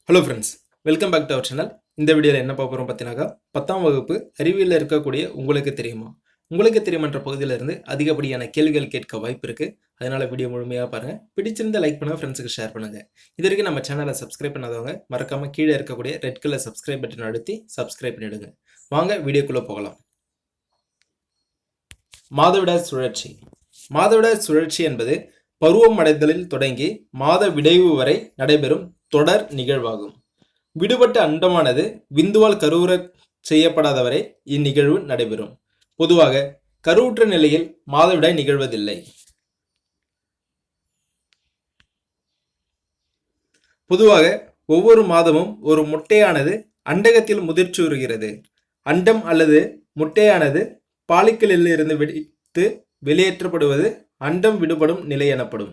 Hello friends, welcome back to our channel. இந்த வீடியோவில் என்ன பார்க்க போகிறோம் பார்த்தீங்கன்னாக்கா, 10ஆம் வகுப்பு அறிவியலில் இருக்கக்கூடிய உங்களுக்கு தெரியுமா தெரியுமன்ற பகுதியிலிருந்து அதிகப்படியான கேள்விகள் கேட்க வாய்ப்பு இருக்குது. அதனால் வீடியோ முழுமையாக பாருங்கள். பிடிச்சிருந்த லைக் பண்ணுங்கள், ஃப்ரெண்ட்ஸுக்கு ஷேர் பண்ணுங்கள். இது வரைக்கும் நம்ம சேனலை சப்ஸ்கிரைப் பண்ணாதவங்க மறக்காமல் கீழே இருக்கக்கூடிய ரெட் கலர் சப்ஸ்கிரைப் பட்டன் அழுத்தி சப்ஸ்கிரைப் பண்ணிவிடுங்க. வாங்க வீடியோக்குள்ளே போகலாம். மாதவிடாய் சுழற்சி. மாதவிடாய் சுழற்சி என்பது பருவம் அடைதலில் தொடங்கி மாத விடைவு வரை நடைபெறும் தொடர் நிகழ்வாகும். விடுபட்ட அண்டமானது விந்துவால் கருவுற செய்யப்படாதவரை இந்நிகழ்வு நடைபெறும். பொதுவாக கருவுற்ற நிலையில் மாதவிடாய் நிகழ்வதில்லை. பொதுவாக ஒவ்வொரு மாதமும் ஒரு முட்டையானது அண்டகத்தில் முதிர்ச்சியுறுகிறது. அண்டம் அல்லது முட்டையானது பாலிக்களில் இருந்து வெடித்து வெளியேற்றப்படுவது அண்டம் விடுபடும் நிலை எனப்படும்.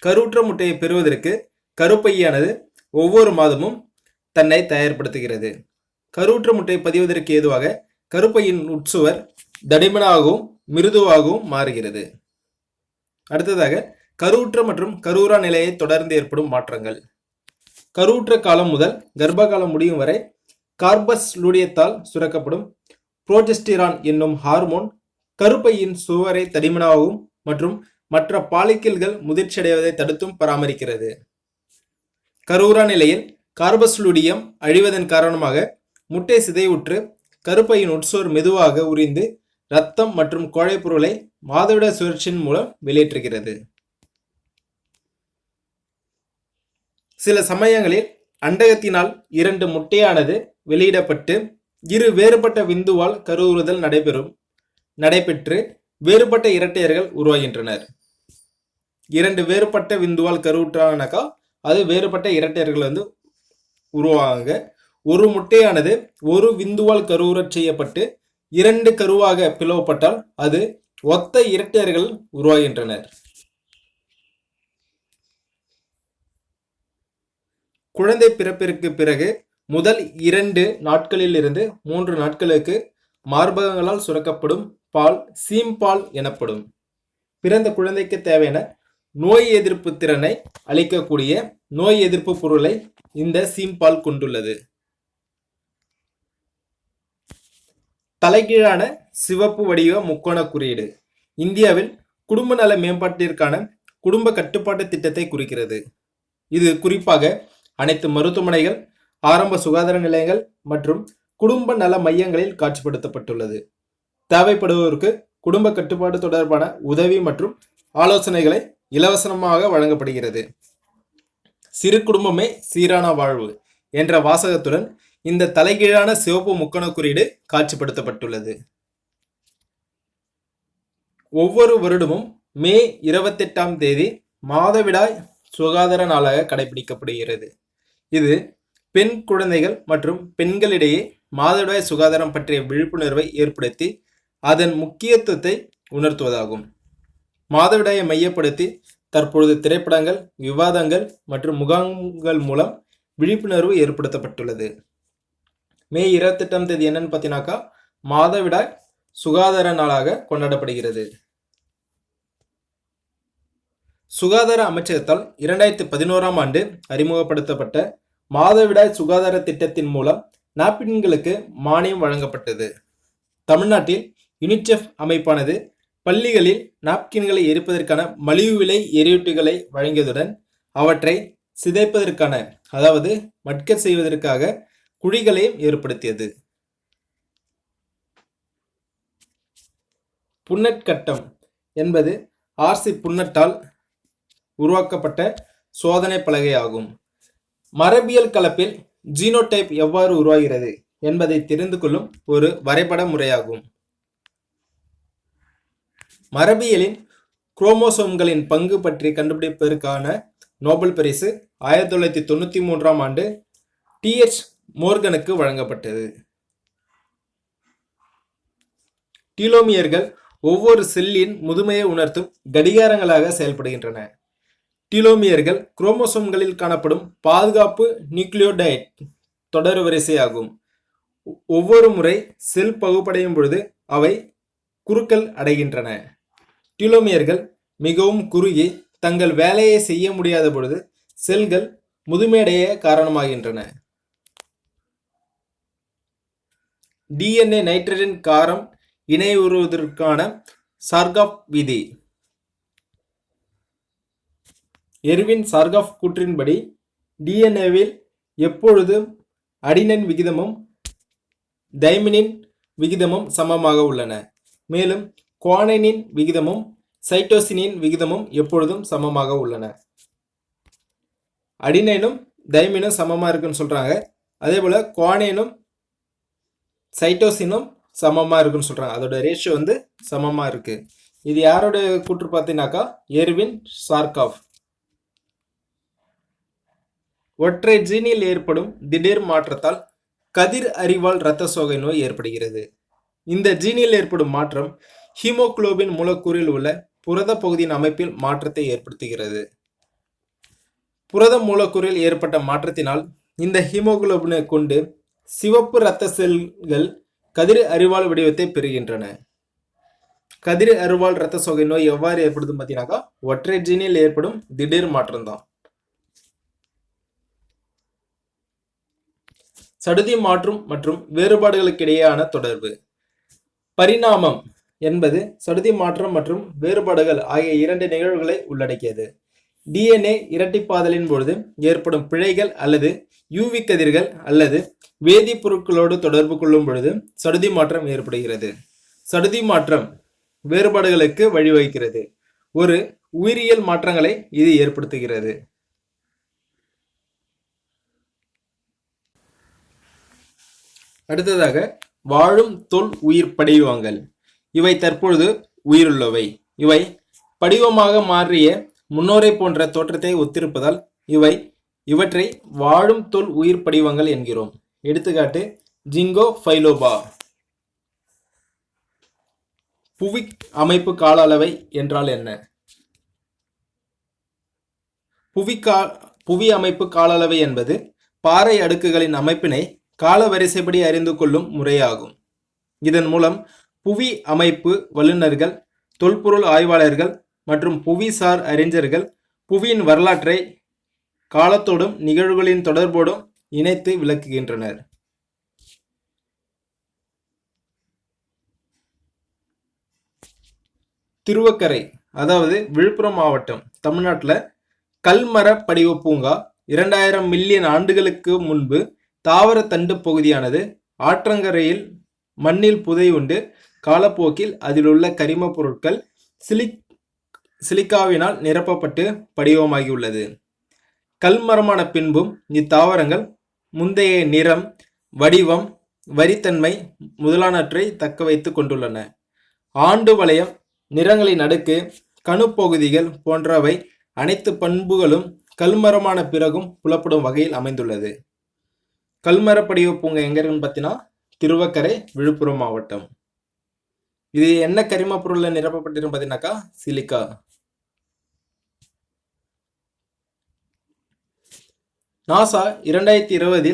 கருவுற்ற முட்டையை பெறுவதற்கு கருப்பையானது ஒவ்வொரு மாதமும் தன்னை தயார்படுத்துகிறது. கருவுற்ற முட்டையை பதிவதற்கு ஏதுவாக கருப்பையின் உட்சுவர் தடிமனாகவும் மிருதுவாகவும் மாறுகிறது. அடுத்ததாக கருவுற்ற மற்றும் கருவுறா நிலையை தொடர்ந்து ஏற்படும் மாற்றங்கள். கருவுற்ற காலம் முதல் கர்ப்ப காலம் முடியும் வரை கார்பஸ் லூடியத்தால் சுரக்கப்படும் புரோஜெஸ்டிரான் என்னும் ஹார்மோன் கருப்பையின் சுவரை தடிமனாகவும் மற்றும் மற்ற பாலிக்கல்கள் முதிர்ச்சியடைவதை தடுத்தும் பராமரிக்கிறது. கருவுறா நிலையில் கார்பஸ் லூடியம் அழிவதன் காரணமாக முட்டை சிதைவுற்று கருப்பையின் உட்சுவர் மெதுவாக உறிந்து இரத்தம் மற்றும் கோழைப்பொருளை மாதவிடாய் சுழற்சியின் மூலம் வெளியேற்றுகிறது. சில சமயங்களில் அண்டகத்தினால் 2 முட்டையானது வெளியிடப்பட்டு இரு வேறுபட்ட விந்துவால் கருவுறுதல் நடைபெற்று வேறுபட்ட இரட்டையர்கள் உருவாகின்றனர். 2 வேறுபட்ட விந்துவால் கருவுற்றானாக்கா அது வேறுபட்ட இரட்டையர்கள் உருவாங்க. ஒரு முட்டையானது ஒரு விந்துவால் கருவுறச் செய்யப்பட்டு 2 கருவாக பிளவுபட்டால் அது ஒத்த இரட்டையர்கள் உருவாகின்றனர். குழந்தை பிறப்பிற்கு பிறகு முதல் 2 நாட்களில் இருந்து 3 நாட்களுக்கு மார்பகங்களால் சுரக்கப்படும் பால் சீம்பால் எனப்படும். பிறந்த குழந்தைக்கு தேவையான நோய் எதிர்ப்பு திறனை அளிக்கக்கூடிய நோய் எதிர்ப்பு பொருளை இந்த சீம்பால் கொண்டுள்ளது. தலைகீழான சிவப்பு வடிவ முக்கோண குறியீடு இந்தியாவில் குடும்ப நல மேம்பாட்டிற்கான குடும்ப கட்டுப்பாட்டு திட்டத்தை குறிக்கிறது. இது குறிப்பாக அனைத்து மருத்துவமனைகள், ஆரம்ப சுகாதார நிலையங்கள் மற்றும் குடும்ப நல மையங்களில் காட்சிப்படுத்தப்பட்டுள்ளது. தேவைப்படுவோருக்கு குடும்ப கட்டுப்பாடு தொடர்பான உதவி மற்றும் ஆலோசனைகளை இலவசமாக வழங்கப்படுகிறது. சிறு குடும்பமே சீரான வாழ்வு என்ற வாசகத்துடன் இந்த தலைகீழான சிவப்பு முக்கோண குறியீடு காட்சிப்படுத்தப்பட்டுள்ளது. ஒவ்வொரு வருடமும் மே 28ஆம் தேதி மாதவிடாய் சுகாதார நாளாக கடைபிடிக்கப்படுகிறது. இது பெண் குழந்தைகள் மற்றும் பெண்களிடையே மாதவிடாய் சுகாதாரம் பற்றிய விழிப்புணர்வை ஏற்படுத்தி அதன் முக்கியத்துவத்தை உணர்த்துவதாகும். மாதவிடாயை மையப்படுத்தி தற்பொழுது திரைப்படங்கள், விவாதங்கள் மற்றும் முகாம்கள் மூலம் விழிப்புணர்வு ஏற்படுத்தப்பட்டுள்ளது. மே 28ஆம் தேதி என்னன்னு பார்த்தீங்கன்னாக்கா மாதவிடாய் சுகாதார நாளாக கொண்டாடப்படுகிறது. சுகாதார அமைச்சகத்தால் 2011ஆம் ஆண்டு அறிமுகப்படுத்தப்பட்ட மாதவிடாய் சுகாதார திட்டத்தின் மூலம் நாப்கின்களுக்கு மானியம் வழங்கப்பட்டது. தமிழ்நாட்டில் யுனிசெஃப் அமைப்பானது பள்ளிகளில் நாப்கின்களை எரிப்பதற்கான மலிவு விலை எரியூட்டிகளை வழங்கியதுடன் அவற்றை சிதைப்பதற்கான அதாவது மட்கர் செய்வதற்காக குழிகளையும் ஏற்படுத்தியது. புன்னட் கட்டம் என்பது ஆர்சி புன்னட்டால் உருவாக்கப்பட்ட சோதனை பலகை ஆகும். மரபியல் கலப்பில் ஜீனோடைப் எவ்வாறு உருவாகிறது என்பதை தெரிந்து கொள்ளும் ஒரு வரைபட முறையாகும். மரபியலின் குரோமோசோம்களின் பங்கு பற்றி கண்டுபிடிப்பதற்கான நோபல் பரிசு 1993ஆம் ஆண்டு TH மோர்கனுக்கு வழங்கப்பட்டது. டீலோமியர்கள் ஒவ்வொரு செல்லின் முதுமையை உணர்த்தும் கடிகாரங்களாக செயல்படுகின்றன. டீலோமியர்கள் குரோமோசோம்களில் காணப்படும் பாதுகாப்பு நியூக்ளியோடைட் தொடர் வரிசையாகும். ஒவ்வொரு முறை செல் பகுப்படையும் பொழுது அவை குறுக்கல் அடைகின்றன. டீலோமியர்கள் மிகவும் குறுகி தங்கள் வேலையை செய்ய முடியாத பொழுது செல்கள் முதுமையடைய காரணமாகின்றன. DNA நைட்ரஜன் காரம் இணைவுறுவதற்கான சார்காஃப் விதி. எர்வின் சார்காஃப் கூற்றின்படி டிஎன்ஏவில் எப்பொழுதும் அடினின் விகிதமும் தைமினின் விகிதமும் சமமாக உள்ளன. மேலும் குவானினின் விகிதமும் சைட்டோசினின் விகிதமும் எப்பொழுதும் சமமாக உள்ளன. அடினைனும் தைமினும் சமமாக இருக்குன்னு சொல்றாங்க. அதே போல குவானினும் சைட்டோசினும் சமமாக இருக்குன்னு சொல்றாங்க. அதோட ரேஷியோ சமமாக இருக்கு. இது யாரோட கூற்று பார்த்தீங்கன்னாக்கா எர்வின் சார்காஃப். ஒற்றை ஜீனில் ஏற்படும் திடீர் மாற்றத்தால் கதிர் அறிவால் இரத்த சோகை நோய் ஏற்படுகிறது. இந்த ஜீனில் ஏற்படும் மாற்றம் ஹீமோகுளோபின் மூலக்கூறில் உள்ள புரத பகுதியின் அமைப்பில் மாற்றத்தை ஏற்படுத்துகிறது. புரத மூலக்கூறில் ஏற்பட்ட மாற்றத்தினால் இந்த ஹீமோகுளோபினை கொண்டு சிவப்பு இரத்த செல்கள் கதிர் அறிவால் வடிவத்தை பெறுகின்றன. கதிர் அறிவால் இரத்த சோகை நோய் எவ்வாறு ஏற்படுது பார்த்தீங்கன்னாக்கா ஒற்றை ஜீனில் ஏற்படும் திடீர் மாற்றம் தான். சடுதி மாற்றம் மற்றும் வேறுபாடுகளுக்கு இடையேயான தொடர்பு. பரிணாமம் என்பது சடுதி மாற்றம் மற்றும் வேறுபாடுகள் ஆகிய இரண்டு நிகழ்வுகளை உள்ளடக்கியது. டிஎன்ஏ இரட்டிப்பாதலின் பொழுது ஏற்படும் பிழைகள் அல்லது யூவி கதிர்கள் அல்லது வேதிப்பொருட்களோடு தொடர்பு கொள்ளும் பொழுது சடுதி மாற்றம் ஏற்படுகிறது. சடுதி மாற்றம் வேறுபாடுகளுக்கு வழிவகுக்கிறது. ஒரு உயிரியல் மாற்றங்களை இது ஏற்படுத்துகிறது. அடுத்ததாக வாழும் தொல் உயிர் படிவங்கள். இவை தற்பொழுது உயிருள்ளவை. இவை படிவமாக மாறிய முன்னோரை போன்ற தோற்றத்தை ஒத்திருப்பதால் இவற்றை வாழும் தொல் உயிர் படிவங்கள் என்கிறோம். எடுத்துக்காட்டு ஜிங்கோ ஃபைலோபா. புவி அமைப்பு கால அளவை என்றால் என்ன? புவி அமைப்பு கால அளவை என்பது பாறை அடுக்குகளின் அமைப்பினை கால வரிசைப்படி அறிந்து கொள்ளும் முறையாகும். இதன் மூலம் புவி அமைப்பு வல்லுநர்கள், தொல்பொருள் ஆய்வாளர்கள் மற்றும் புவிசார் அறிஞர்கள் புவியின் வரலாற்றை காலத்தோடும் நிகழ்வுகளின் தொடர்போடும் இணைத்து விளக்குகின்றனர். திருவக்கரை, அதாவது விழுப்புரம் மாவட்டம், தமிழ்நாட்டில் கல்மர படிவ பூங்கா 2000 மில்லியன் ஆண்டுகளுக்கு முன்பு தாவர தண்டு பகுதியானது ஆற்றங்கரையில் மண்ணில் புதையுண்டு காலப்போக்கில் அதில் உள்ள கரிம பொருட்கள் சிலிக்காவினால் நிரப்பப்பட்டு படிவமாகியுள்ளது. கல்மரமான பின்பும் இத்தாவரங்கள் முந்தைய நிறம், வடிவம், வரித்தன்மை முதலானவற்றை தக்க வைத்து கொண்டுள்ளன. ஆண்டு வளையம், நிறங்களின் அடுக்கு, கணுப்பகுதிகள் போன்றவை அனைத்து பண்புகளும் கல்மரமான பிறகும் புலப்படும் வகையில் அமைந்துள்ளது. கல்மர படிவ பூங்கா எங்க இருக்குன்னு பார்த்தீங்கன்னா திருவக்கரை, விழுப்புரம் மாவட்டம். இது என்ன கரிம பொருள்ல நிரப்பப்பட்டிருக்கு பார்த்தீங்கன்னாக்கா சிலிக்கா. நாசா 2020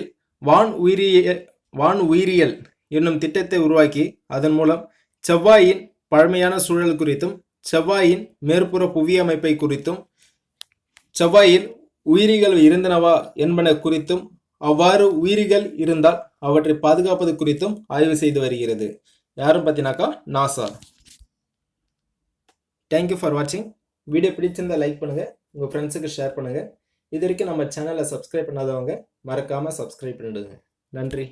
வான் உயிரியல் என்னும் திட்டத்தை உருவாக்கி அதன் மூலம் செவ்வாயின் பழமையான சூழல் குறித்தும் செவ்வாயின் மேற்புற புவி அமைப்பை குறித்தும் செவ்வாயில் உயிரிகள் இருந்தனவா என்பன குறித்தும் அவ்வாறு உயிரிகள் இருந்தால் அவற்றை பாதுகாப்பது குறித்தும் ஆய்வு செய்து வருகிறது. யாரும் பார்த்தீங்கன்னாக்கா நாசா. தேங்க்யூ ஃபார் வாட்சிங். வீடியோ பிடிச்சிருந்தா லைக் பண்ணுங்க, உங்க ஃப்ரெண்ட்ஸுக்கு ஷேர் பண்ணுங்க. இது வரைக்கும் நம்ம சேனலை சப்ஸ்கிரைப் பண்ணாதவங்க மறக்காம சப்ஸ்கிரைப் பண்ணிடுங்க. நன்றி.